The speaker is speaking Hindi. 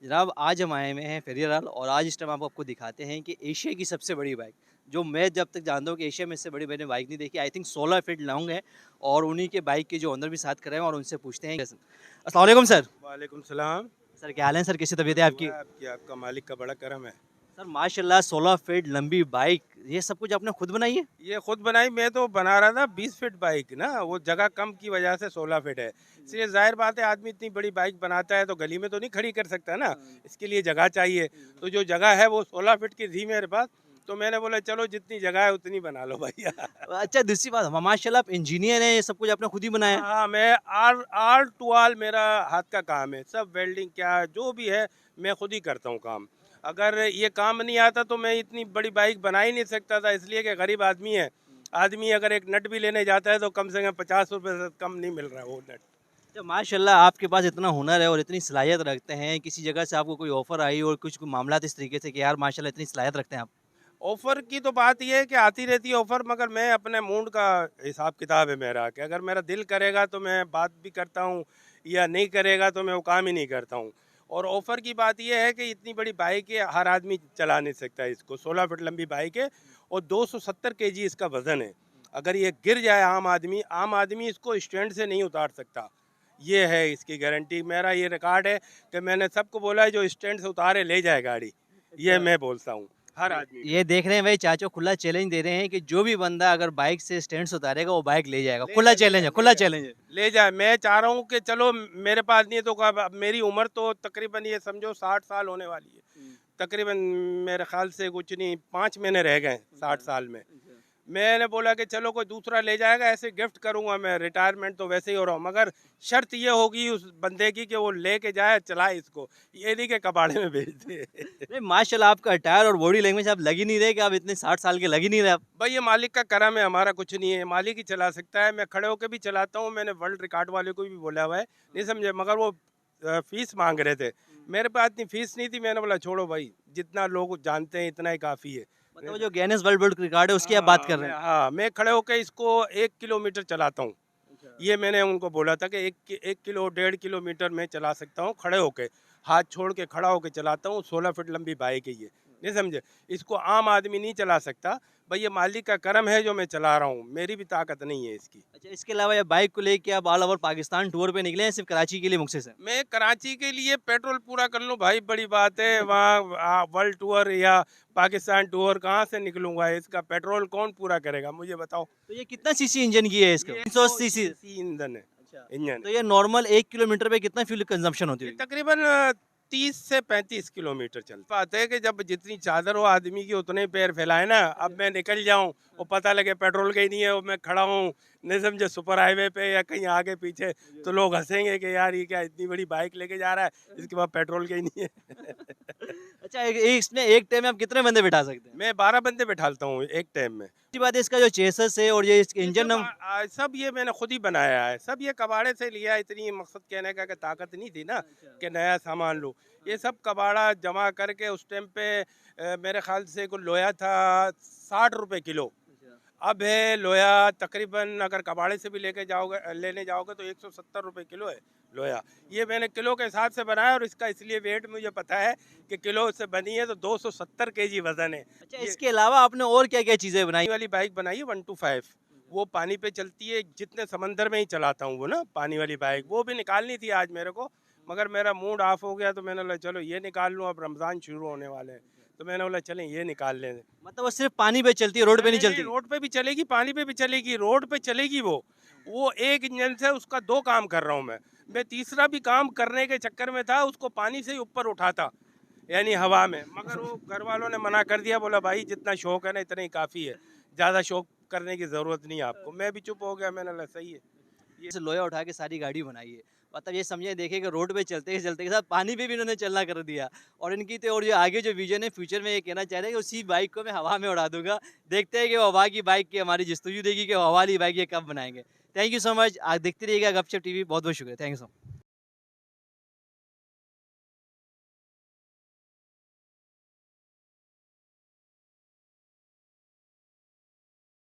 जनाब आज हम आए हुए हैं फेरियल और आज इस टाइम आपको दिखाते हैं कि एशिया की सबसे बड़ी बाइक जो मैं जब तक जानता हूँ कि एशिया में इससे बड़ी मैंने बाइक नहीं देखी। आई थिंक 16 फीट लॉन्ग है और उन्हीं के बाइक के जो ओनर भी साथ कर रहे हैं और उनसे पूछते हैं। अस्सलाम वालेकुम सर। वालेकुम सलाम। सर क्या हाल है सर, कैसी तबीयत है बस आपकी? दुआ है आपकी, आपका मालिक का बड़ा करम है। सर माशाल्लाह 16 फीट लंबी बाइक, ये सब कुछ आपने खुद बनाई है? ये खुद बनाई, मैं तो बना रहा था 20 फीट बाइक ना, वो जगह कम की वजह से 16 फीट है। इसलिए जाहिर बात है आदमी इतनी बड़ी बाइक बनाता है तो गली में तो नहीं खड़ी कर सकता ना, इसके लिए जगह चाहिए। तो जो जगह है वो 16 फीट की थी मेरे पास, तो मैंने बोला चलो जितनी जगह है उतनी बना लो भैया। अच्छा दूसरी बात, माशाल्लाह आप इंजीनियर हैं, ये सब कुछ आपने खुद ही बनाया है? हाँ, मैं आर आर टू आल मेरा हाथ का काम है, सब वेल्डिंग क्या जो भी है मैं खुद ही करता हूँ काम। अगर ये काम नहीं आता तो मैं इतनी बड़ी बाइक बना ही नहीं सकता था, इसलिए कि गरीब आदमी है। आदमी अगर एक नट भी लेने जाता है तो कम से कम 50 रुपये से कम नहीं मिल रहा है वो नट। अच्छा माशाल्लाह आपके पास इतना हुनर है और इतनी सलाहियत रखते हैं, किसी जगह से आपको कोई ऑफर आई और कुछ मामला इस तरीके से कि यार माशाल्लाह इतनी सलाहियत रखते हैं आप? ऑफ़र की तो बात ये है कि आती रहती है ऑफ़र, मगर मैं अपने मूड का हिसाब किताब है मेरा कि अगर मेरा दिल करेगा तो मैं बात भी करता हूँ, या नहीं करेगा तो मैं वो काम ही नहीं करता हूँ। और ऑफ़र की बात ये है कि इतनी बड़ी बाइक है, हर आदमी चला नहीं सकता इसको। 16 फीट लंबी बाइक है और 270 केजी इसका वज़न है। अगर ये गिर जाए आम आदमी इसको स्टैंड से नहीं उतार सकता। ये है इसकी गारंटी। मेरा ये रिकॉर्ड है कि मैंने सबको बोला है जो स्टैंड से उतारे ले जाए गाड़ी। ये अच्छा। मैं बोलता हूँ हर आदमी को। ये देख रहे हैं भाई, चाचो खुला चैलेंज दे रहे हैं कि जो भी बंदा अगर बाइक से स्टैंड से उतारेगा वो बाइक ले जाएगा। ले खुला जा ले चैलेंज जा है, ले खुला जा चैलेंज है। ले जा। मैं चाह रहा हूँ कि चलो मेरे पास नहीं है तो अब मेरी उम्र तो तकरीबन ये समझो 60 साल होने वाली है। तकरीबन मेरे ख्याल से कुछ नहीं 5 महीने रह गए 60 साल में। मैंने बोला कि चलो कोई दूसरा ले जाएगा, ऐसे गिफ्ट करूंगा। मैं रिटायरमेंट तो वैसे ही हो रहा हूँ, मगर शर्त ये होगी उस बंदे की कि वो लेके जाए, चलाए इसको, ये नहीं कि कबाड़े में भेज दे। नहीं माशाल्लाह आपका अटायर और बॉडी लैंग्वेज आप लग ही नहीं रहे कि आप इतने 60 साल के लग ही नहीं रहे आप। भाई ये मालिक का करम है, हमारा कुछ नहीं है। मालिक ही चला सकता है। मैं खड़े होकर भी चलाता हूँ, मैंने वर्ल्ड रिकॉर्ड वाले को भी बोला हुआ है, नहीं समझे, मगर वो फीस मांग रहे थे। मेरे पास इतनी फीस नहीं थी, मैंने बोला छोड़ो भाई, जितना लोग जानते हैं इतना ही काफ़ी है। मतलब वो जो गिनेस वर्ल्ड वर्ल्ड रिकॉर्ड है उसकी आप बात कर रहे हैं? हाँ, मैं खड़े होकर इसको 1 किलोमीटर चलाता हूँ। ये मैंने उनको बोला था कि 1 किलो 1.5 किलोमीटर में चला सकता हूँ खड़े होके, हाथ छोड़ के खड़ा होके चलाता हूँ। 16 फीट लंबी बाइक है ये, नहीं समझे। इसको आम आदमी नहीं चला सकता। भाई ये मालिक का करम है जो मैं चला रहा हूँ, मेरी भी ताकत नहीं है इसकी। अच्छा इसके अलावा ये बाइक को लेके आप ऑल ओवर पाकिस्तान टूर पे निकले हैं सिर्फ कराची के लिए मुख्य से? मैं कराची के लिए पेट्रोल पूरा कर लूँ भाई, बड़ी बात है। वहाँ वर्ल्ड टूर या पाकिस्तान टूर कहाँ से निकलूंगा? इसका पेट्रोल कौन पूरा करेगा मुझे बताओ। तो ये कितना सीसी इंजन की है इसका? ये 300 100 सीसी। सीसी ईंधन है, अच्छा। इंजन। तो ये नॉर्मल 1 किलोमीटर पे कितना फ्यूल कंजम्पशन होती ये होगी? तकरीबन 30 से 35 किलोमीटर चलता। बात है कि जब जितनी चादर हो आदमी की उतने ही पैर फैलाए ना। अब मैं निकल जाऊं और पता लगे पेट्रोल का ही नहीं है और मैं खड़ा हूँ, नहीं समझे, सुपर हाईवे पे या कहीं आगे पीछे, तो लोग हंसेंगे कि यार ये क्या इतनी बड़ी बाइक लेके जा रहा है, इसके पास पेट्रोल का ही नहीं है। अच्छा इसमें एक टाइम में आप कितने बंदे बिठा सकते हैं? मैं 12 बंदे बैठालता हूँ एक टाइम में। अच्छी बात है, इसका जो चेसस है और ये इसके ये इंजन सब सब ये मैंने खुद ही बनाया है, सब ये कबाड़े से लिया। इतनी मकसद कहने का कि ताकत नहीं थी ना कि नया सामान लूँ। ये सब कबाड़ा जमा करके उस टाइम पे मेरे ख्याल से कुछ लोया था 60 रुपए किलो। अब है लोया तकरीबन, अगर कबाड़े से भी लेके जाओगे लेने जाओगे तो 170 रुपए किलो है लोया। ये मैंने किलो के हिसाब से बनाया और इसका इसलिए वेट मुझे पता है कि किलो से बनी है तो 270 केजी वजन है। अच्छा ये इसके अलावा आपने और क्या क्या चीज़ें बनाई? वाली बाइक बनाई है 125। वो पानी पे चलती है, जितने समंदर में ही चलाता हूँ वो ना, पानी वाली बाइक। वो भी निकालनी थी आज मेरे को, मगर मेरा मूड ऑफ हो गया तो मैंने बोला चलो ये निकाल लूँ। अब रमज़ान शुरू होने वाले हैं तो मैंने बोला चलें ये निकाल लें। मतलब वो सिर्फ पानी पे चलती है, रोड पे नहीं नहीं नहीं, चलती? रोड पे भी चलेगी, पानी पे भी चलेगी, रोड पे चलेगी। वो एक इंजन से उसका 2 काम कर रहा हूँ मैं तीसरा भी काम करने के चक्कर में था, उसको पानी से ही ऊपर उठाता, यानी हवा में, मगर वो घर वालों ने मना कर दिया। बोला भाई जितना शौक है ना इतना ही काफ़ी है, ज़्यादा शौक करने की ज़रूरत नहीं है आपको। मैं भी चुप हो गया, मैंने बोला सही है। ये से लोया उठा के सारी गाड़ी बनाई है। मतलब ये समझे, देखिए कि रोड पे चलते के साथ पानी पे भी इन्होंने चलना कर दिया। और इनकी तो और जो आगे जो विजन है फ्यूचर में, ये कहना चाह रहे हैं कि उसी बाइक को मैं हवा में उड़ा दूंगा। देखते हैं कि वो हवा की बाइक की हमारी जस्तजू देगी कि वो हवा वाली बाइक ये कब बनाएंगे। Thank you so much. देखते रहिएगा गपशप टीवी। बहुत बहुत शुक्रिया। Thank you so much.